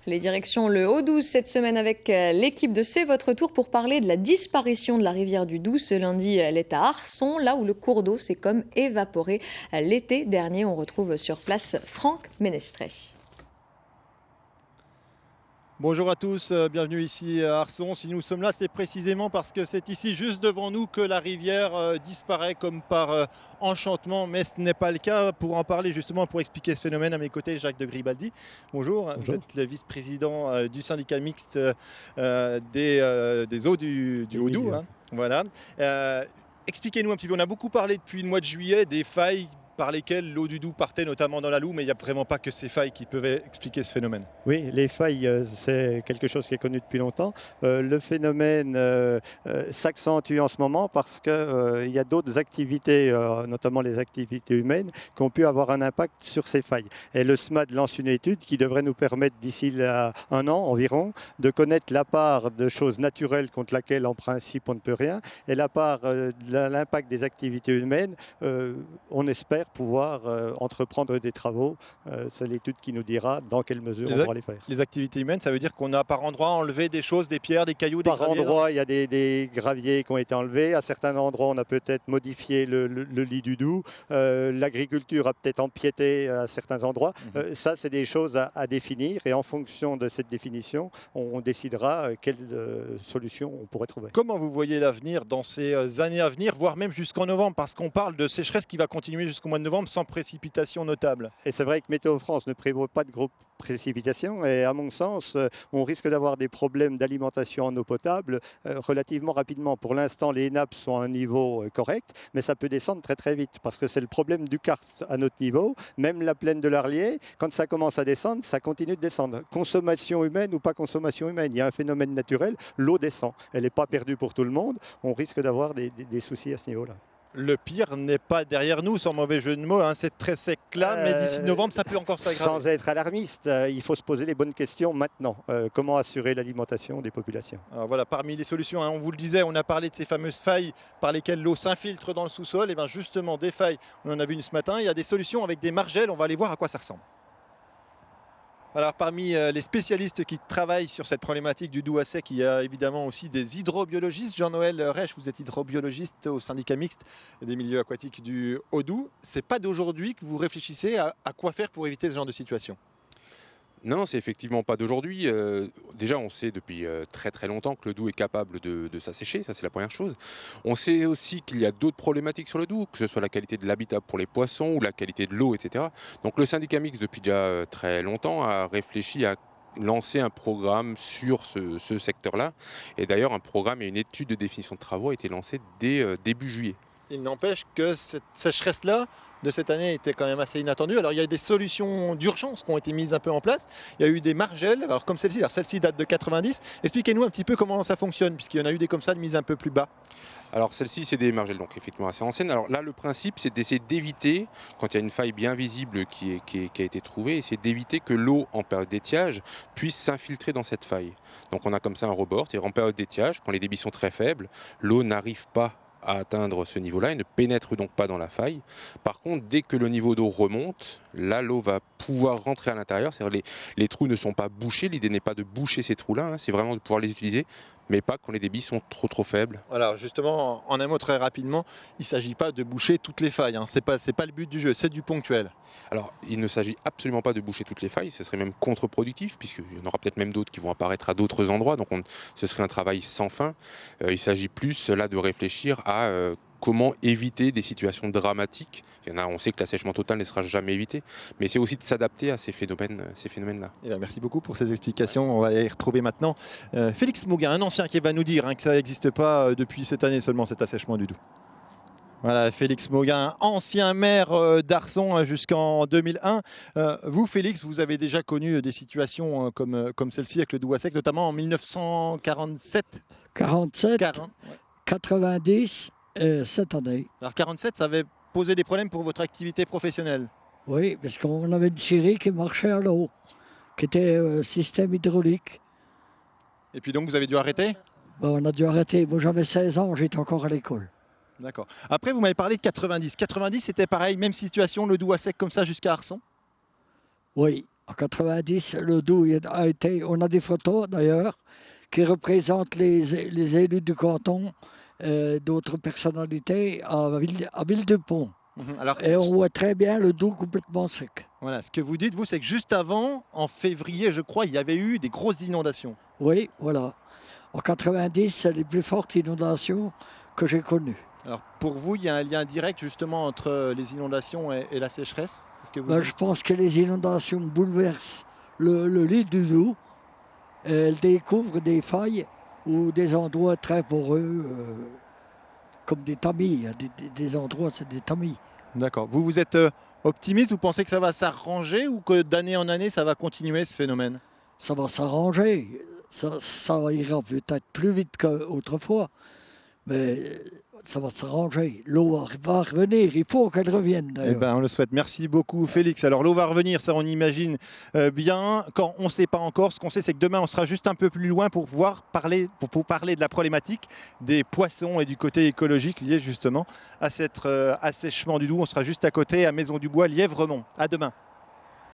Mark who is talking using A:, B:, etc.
A: Les directions le Haut-Doubs cette semaine avec l'équipe de C'est votre tour pour parler de la disparition de la rivière du Doubs. Ce lundi, elle est à Arçon, là où le cours d'eau s'est comme évaporé l'été dernier. On retrouve sur place Franck Ménestré.
B: Bonjour à tous, bienvenue ici à Arçon. Si nous sommes là, c'est précisément parce que c'est ici, juste devant nous, que la rivière disparaît comme par enchantement, mais ce n'est pas le cas. Pour en parler justement, pour expliquer ce phénomène, à mes côtés, Jacques de Gribaldi. Bonjour,
C: Bonjour.
B: Vous êtes le vice-président du syndicat mixte des eaux du Haut-Doubs. Hein. Voilà. Expliquez-nous un petit peu, on a beaucoup parlé depuis le mois de juillet des failles par lesquelles l'eau du Doubs partait, notamment dans la Loue, mais il n'y a vraiment pas que ces failles qui peuvent expliquer ce phénomène.
C: Oui, les failles, c'est quelque chose qui est connu depuis longtemps. Le phénomène s'accentue en ce moment parce qu'il y a d'autres activités, notamment les activités humaines, qui ont pu avoir un impact sur ces failles. Et le SMAD lance une étude qui devrait nous permettre d'ici un an environ de connaître la part de choses naturelles contre laquelle en principe on ne peut rien et la part de l'impact des activités humaines. On espère pouvoir entreprendre des travaux. C'est l'étude qui nous dira dans quelle mesure on pourra les faire.
B: Les activités humaines, ça veut dire qu'on a par endroit enlevé des choses, des pierres, des cailloux, des graviers.
C: Par endroit, il y a des graviers qui ont été enlevés. À certains endroits, on a peut-être modifié le lit du Doubs. L'agriculture a peut-être empiété à certains endroits. Ça, c'est des choses à définir. Et en fonction de cette définition, on décidera quelle solution on pourrait trouver.
B: Comment vous voyez l'avenir dans ces années à venir, voire même jusqu'en novembre, parce qu'on parle de sécheresse qui va continuer jusqu'au mois de novembre sans précipitation notable.
C: Et c'est vrai que Météo France ne prévoit pas de grosses précipitations et à mon sens, on risque d'avoir des problèmes d'alimentation en eau potable relativement rapidement. Pour l'instant, les nappes sont à un niveau correct, mais ça peut descendre très très vite parce que c'est le problème du karst à notre niveau. Même la plaine de l'Arlier, quand ça commence à descendre, ça continue de descendre. Consommation humaine ou pas consommation humaine, il y a un phénomène naturel, l'eau descend. Elle n'est pas perdue pour tout le monde, on risque d'avoir des soucis à ce niveau-là.
B: Le pire n'est pas derrière nous, sans mauvais jeu de mots, hein. C'est très sec là, mais d'ici novembre, ça peut encore s'aggraver.
C: Sans être alarmiste, il faut se poser les bonnes questions maintenant. Comment assurer l'alimentation des populations?
B: Alors voilà, parmi les solutions, hein, on vous le disait, on a parlé de ces fameuses failles par lesquelles l'eau s'infiltre dans le sous-sol. Et bien justement, des failles, on en a vu une ce matin, il y a des solutions avec des margelles, on va aller voir à quoi ça ressemble. Alors parmi les spécialistes qui travaillent sur cette problématique du Doubs à sec, il y a évidemment aussi des hydrobiologistes. Jean-Noël Reich, vous êtes hydrobiologiste au syndicat mixte des milieux aquatiques du Haut-Doubs. C'est pas d'aujourd'hui que vous réfléchissez à quoi faire pour éviter ce genre de situation?
D: Non, c'est effectivement pas d'aujourd'hui. Déjà, on sait depuis très très longtemps que le Doubs est capable de s'assécher, ça c'est la première chose. On sait aussi qu'il y a d'autres problématiques sur le Doubs, que ce soit la qualité de l'habitat pour les poissons ou la qualité de l'eau, etc. Donc le syndicat mixte, depuis déjà très longtemps, a réfléchi à lancer un programme sur ce secteur-là. Et d'ailleurs, un programme et une étude de définition de travaux a été lancé dès début juillet.
B: Il n'empêche que cette sécheresse-là de cette année était quand même assez inattendue. Alors il y a des solutions d'urgence qui ont été mises un peu en place. Il y a eu des margelles, alors comme celle-ci. Alors celle-ci date de 90. Expliquez-nous un petit peu comment ça fonctionne, puisqu'il y en a eu des comme ça de mises un peu plus bas.
D: Alors celle-ci, c'est des margelles, donc effectivement assez anciennes. Alors là, le principe, c'est d'essayer d'éviter, quand il y a une faille bien visible qui a été trouvée, c'est d'éviter que l'eau en période d'étiage puisse s'infiltrer dans cette faille. Donc on a comme ça un rebord, c'est-à-dire en période d'étiage, quand les débits sont très faibles, l'eau n'arrive pas à atteindre ce niveau-là et ne pénètre donc pas dans la faille. Par contre, dès que le niveau d'eau remonte, là, l'eau va pouvoir rentrer à l'intérieur. C'est-à-dire les trous ne sont pas bouchés. L'idée n'est pas de boucher ces trous-là, hein, c'est vraiment de pouvoir les utiliser, mais pas quand les débits sont trop faibles.
B: Alors justement, en un mot très rapidement, il ne s'agit pas de boucher toutes les failles. Hein. C'est pas le but du jeu, c'est du ponctuel.
D: Alors, il ne s'agit absolument pas de boucher toutes les failles. Ce serait même contre-productif, puisqu'il y en aura peut-être même d'autres qui vont apparaître à d'autres endroits. Donc ce serait un travail sans fin. Il s'agit plus là de réfléchir à comment éviter des situations dramatiques. On sait que l'assèchement total ne sera jamais évité, mais c'est aussi de s'adapter à ces phénomènes-là.
B: Merci beaucoup pour ces explications. On va les retrouver maintenant. Félix Mauguin, un ancien qui va nous dire que ça n'existe pas depuis cette année seulement, cet assèchement du Doubs. Voilà, Félix Mauguin, ancien maire d'Arçon jusqu'en 2001. Vous, Félix, vous avez déjà connu des situations comme celle-ci avec le Doubs à sec, notamment en 1947.
E: 90 et cette année.
B: Alors 47, ça avait posé des problèmes pour votre activité professionnelle?
E: Oui, parce qu'on avait une scierie qui marchait à l'eau, qui était système hydraulique.
B: Et puis donc vous avez dû arrêter?
E: On a dû arrêter. Moi j'avais 16 ans, j'étais encore à l'école.
B: D'accord. Après vous m'avez parlé de 90. 90 c'était pareil, même situation, le Doubs à sec comme ça jusqu'à Arçon?
E: Oui, En 90, le Doubs a été, on a des photos d'ailleurs, qui représentent les élus du canton, d'autres personnalités à Ville-de-Pont.
B: Alors,
E: Et on voit très bien le Doubs complètement sec.
B: voilà, ce que vous dites, vous, c'est que juste avant, en février, je crois, il y avait eu des grosses inondations.
E: Oui, voilà. En 90, c'est les plus fortes inondations que j'ai connues.
B: Alors, pour vous, il y a un lien direct justement entre les inondations et la sécheresse? Est-ce que vous...
E: Je pense que les inondations bouleversent le lit du Doubs. Elles découvrent des failles ou des endroits très poreux, comme des tamis. Des endroits, c'est des tamis.
B: D'accord. Vous êtes optimiste? Vous pensez que ça va s'arranger ou que d'année en année, ça va continuer ce phénomène?
E: Ça va s'arranger. Ça ira peut-être plus vite qu'autrefois. Mais ça va s'arranger. L'eau va revenir. Il faut qu'elle revienne d'ailleurs.
B: Eh ben, on le souhaite. Merci beaucoup, Félix. Alors, l'eau va revenir, ça on imagine bien. Quand on ne sait pas encore, ce qu'on sait, c'est que demain, on sera juste un peu plus loin pour parler de la problématique des poissons et du côté écologique lié justement à cet assèchement du Doubs. On sera juste à côté, à Maison du Bois, Lièvremont. À demain.